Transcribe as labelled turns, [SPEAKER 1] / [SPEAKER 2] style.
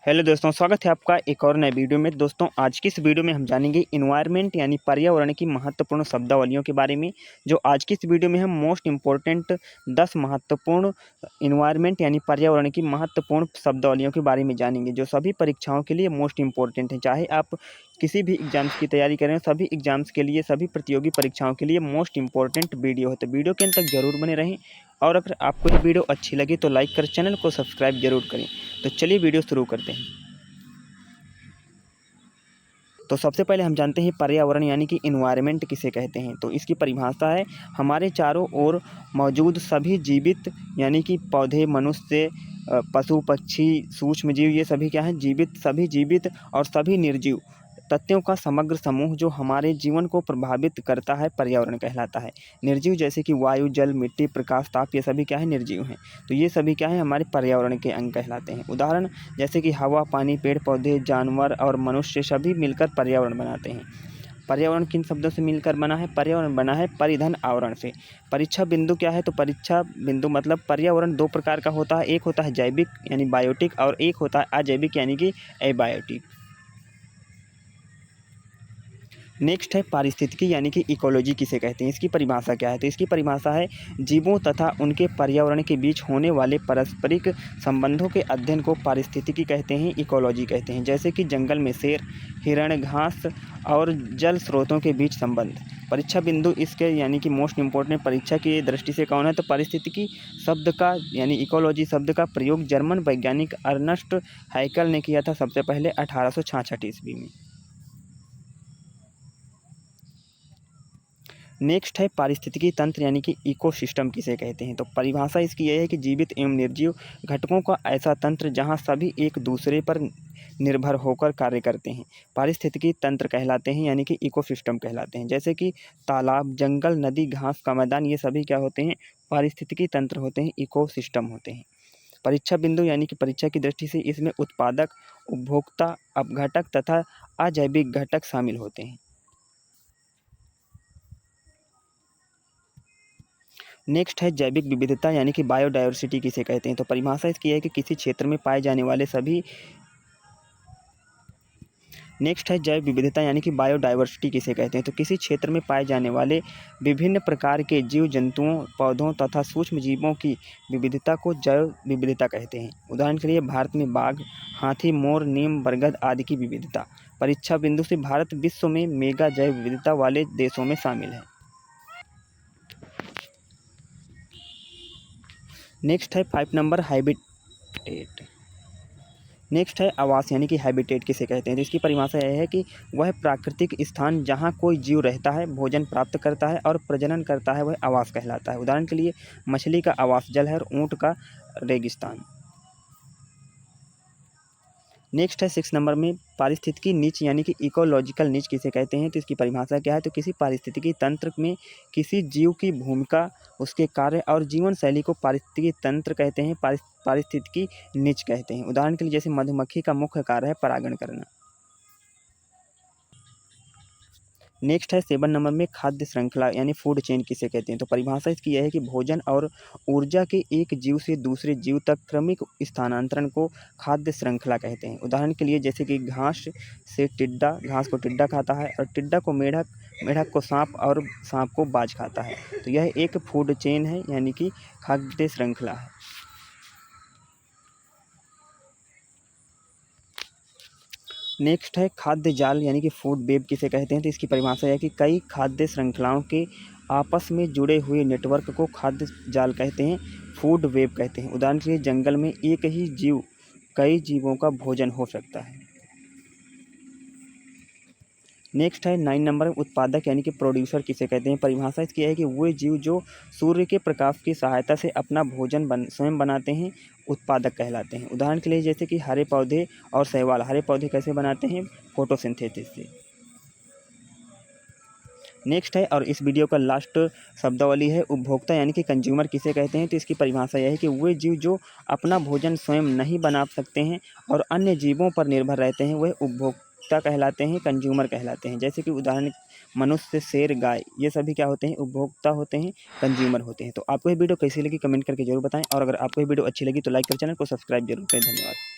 [SPEAKER 1] Hello दोस्तों, स्वागत है आपका एक और नए वीडियो में। दोस्तों, आज की इस वीडियो में हम जानेंगे इन्वायरमेंट यानी पर्यावरण की महत्वपूर्ण शब्दावलियों के बारे में। जो आज की इस वीडियो में हम मोस्ट इम्पोर्टेंट 10 महत्वपूर्ण इन्वायरमेंट यानी पर्यावरण की महत्वपूर्ण शब्दावलियों के बारे में जानेंगे, जो सभी परीक्षाओं के लिए मोस्ट इम्पोर्टेंट है। चाहे आप किसी भी एग्जाम्स की तैयारी करें, सभी एग्जाम्स के लिए, सभी प्रतियोगी परीक्षाओं के लिए मोस्ट इम्पोर्टेंट वीडियो है। तो वीडियो के अंत तक जरूर बने रहें, और अगर आपको ये वीडियो अच्छी लगी तो लाइक कर चैनल को सब्सक्राइब जरूर करें। तो चलिए वीडियो शुरू करते हैं। तो सबसे पहले हम जानते हैं पर्यावरण यानी कि इन्वायरमेंट किसे कहते हैं। तो इसकी परिभाषा है हमारे चारों ओर मौजूद सभी जीवित यानी कि पौधे, मनुष्य, पशु, पक्षी, सूक्ष्म जीव, ये सभी क्या हैं? जीवित, सभी जीवित और सभी निर्जीव तत्वों का समग्र समूह जो हमारे जीवन को प्रभावित करता है, पर्यावरण कहलाता है। निर्जीव जैसे कि वायु, जल, मिट्टी, प्रकाश, ताप, ये सभी क्या है? निर्जीव हैं। तो ये सभी क्या है? हमारे पर्यावरण के अंग कहलाते हैं। उदाहरण जैसे कि हवा, पानी, पेड़ पौधे, जानवर और मनुष्य सभी मिलकर पर्यावरण बनाते हैं। पर्यावरण किन शब्दों से मिलकर बना है? पर्यावरण बना है परिधन आवरण से। परीक्षा बिंदु क्या है? तो परीक्षा बिंदु मतलब पर्यावरण दो प्रकार का होता है। एक होता है जैविक यानी बायोटिक, और एक होता है अजैविक यानी कि एबायोटिक। नेक्स्ट है पारिस्थितिकी यानी कि इकोलॉजी किसे कहते हैं। इसकी परिभाषा क्या है? तो इसकी परिभाषा है जीवों तथा उनके पर्यावरण के बीच होने वाले पारस्परिक संबंधों के अध्ययन को पारिस्थितिकी कहते हैं, इकोलॉजी कहते हैं। जैसे कि जंगल में शेर, हिरण, घास और जल स्रोतों के बीच संबंध। परीक्षा बिंदु इसके यानी कि मोस्ट इम्पोर्टेंट परीक्षा की दृष्टि से कौन है? तो पारिस्थितिकी शब्द का यानी इकोलॉजी शब्द का प्रयोग जर्मन वैज्ञानिक अर्नस्ट हैकल ने किया था सबसे पहले 1866 ईस्वी में। नेक्स्ट है पारिस्थितिकी तंत्र यानी कि इकोसिस्टम किसे कहते हैं। तो परिभाषा इसकी यह है कि जीवित एवं निर्जीव घटकों का ऐसा तंत्र जहां सभी एक दूसरे पर निर्भर होकर कार्य करते हैं, पारिस्थितिकी तंत्र कहलाते हैं यानी कि इकोसिस्टम कहलाते हैं। जैसे कि तालाब, जंगल, नदी, घास का मैदान, ये सभी क्या होते हैं? पारिस्थितिकी तंत्र होते हैं, इकोसिस्टम होते हैं। परीक्षा बिंदु यानी कि परीक्षा की दृष्टि से इसमें उत्पादक, उपभोक्ता, अपघटक तथा अजैविक घटक शामिल होते हैं। नेक्स्ट है जैविक विविधता यानी कि बायोडायवर्सिटी किसे कहते हैं। तो परिभाषा इसकी है कि किसी क्षेत्र में पाए जाने वाले सभी। नेक्स्ट है जैव विविधता यानी कि बायोडायवर्सिटी किसे कहते हैं। तो किसी क्षेत्र में पाए जाने वाले विभिन्न प्रकार के जीव जंतुओं, पौधों तथा सूक्ष्म जीवों की विविधता को जैव विविधता कहते हैं। उदाहरण के लिए भारत में बाघ, हाथी, मोर, नीम, बरगद आदि की विविधता। परीक्षा बिंदु से भारत विश्व में मेगा जैव विविधता वाले देशों में शामिल है। नेक्स्ट है 5 नंबर हैबिटेट। नेक्स्ट है आवास यानी कि हैबिटेट किसे कहते हैं। तो इसकी परिभाषा यह है कि वह प्राकृतिक स्थान जहाँ कोई जीव रहता है, भोजन प्राप्त करता है और प्रजनन करता है, वह आवास कहलाता है। उदाहरण के लिए मछली का आवास जल है और ऊँट का रेगिस्तान। नेक्स्ट है 6 नंबर में पारिस्थितिकी नीच यानी कि इकोलॉजिकल नीच किसे कहते हैं। तो इसकी परिभाषा क्या है? तो किसी पारिस्थितिकी तंत्र में किसी जीव की भूमिका, उसके कार्य और जीवन शैली को पारिस्थितिकी तंत्र कहते हैं, पारिस्थितिकी नीच कहते हैं। उदाहरण के लिए जैसे मधुमक्खी का मुख्य कार्य है परागण करना। नेक्स्ट है 7 नंबर में खाद्य श्रृंखला यानी फूड चेन किसे कहते हैं। तो परिभाषा इसकी यह है कि भोजन और ऊर्जा के एक जीव से दूसरे जीव तक क्रमिक स्थानांतरण को खाद्य श्रृंखला कहते हैं। उदाहरण के लिए जैसे कि घास से टिड्डा, घास को टिड्डा खाता है, और टिड्डा को मेढक, मेढक को सांप, और सांप को बाज खाता है। तो यह एक फूड चेन है यानी कि खाद्य श्रृंखला है। नेक्स्ट है खाद्य जाल यानी कि फूड वेब किसे कहते हैं। तो इसकी परिभाषा है कि कई खाद्य श्रृंखलाओं के आपस में जुड़े हुए नेटवर्क को खाद्य जाल कहते हैं, फूड वेब कहते हैं। उदाहरण के लिए जंगल में एक ही जीव कई जीवों का भोजन हो सकता है। नेक्स्ट है 9 नंबर उत्पादक यानी कि प्रोड्यूसर किसे कहते हैं। परिभाषा इसकी है कि वे जीव जो सूर्य के प्रकाश की सहायता से अपना भोजन स्वयं बनाते हैं, उत्पादक कहलाते हैं। उदाहरण के लिए जैसे कि हरे पौधे और शैवाल। हरे पौधे कैसे बनाते हैं? फोटोसिंथेसिस से। नेक्स्ट है और इस वीडियो का लास्ट शब्दावली है उपभोक्ता यानी कि कंज्यूमर किसे कहते हैं। तो इसकी परिभाषा यह है कि वे जीव जो अपना भोजन स्वयं नहीं बना सकते हैं और अन्य जीवों पर निर्भर रहते हैं, वह उपभोक्ता कहलाते हैं, कंज्यूमर कहलाते हैं। जैसे कि उदाहरण मनुष्य, शेर, गाय, ये सभी क्या होते हैं? उपभोक्ता होते हैं, कंज्यूमर होते हैं। तो आपको ये वीडियो कैसी लगी कमेंट करके जरूर बताएं, और अगर आपको ये वीडियो अच्छी लगी तो लाइक कर चैनल को सब्सक्राइब जरूर करें। धन्यवाद।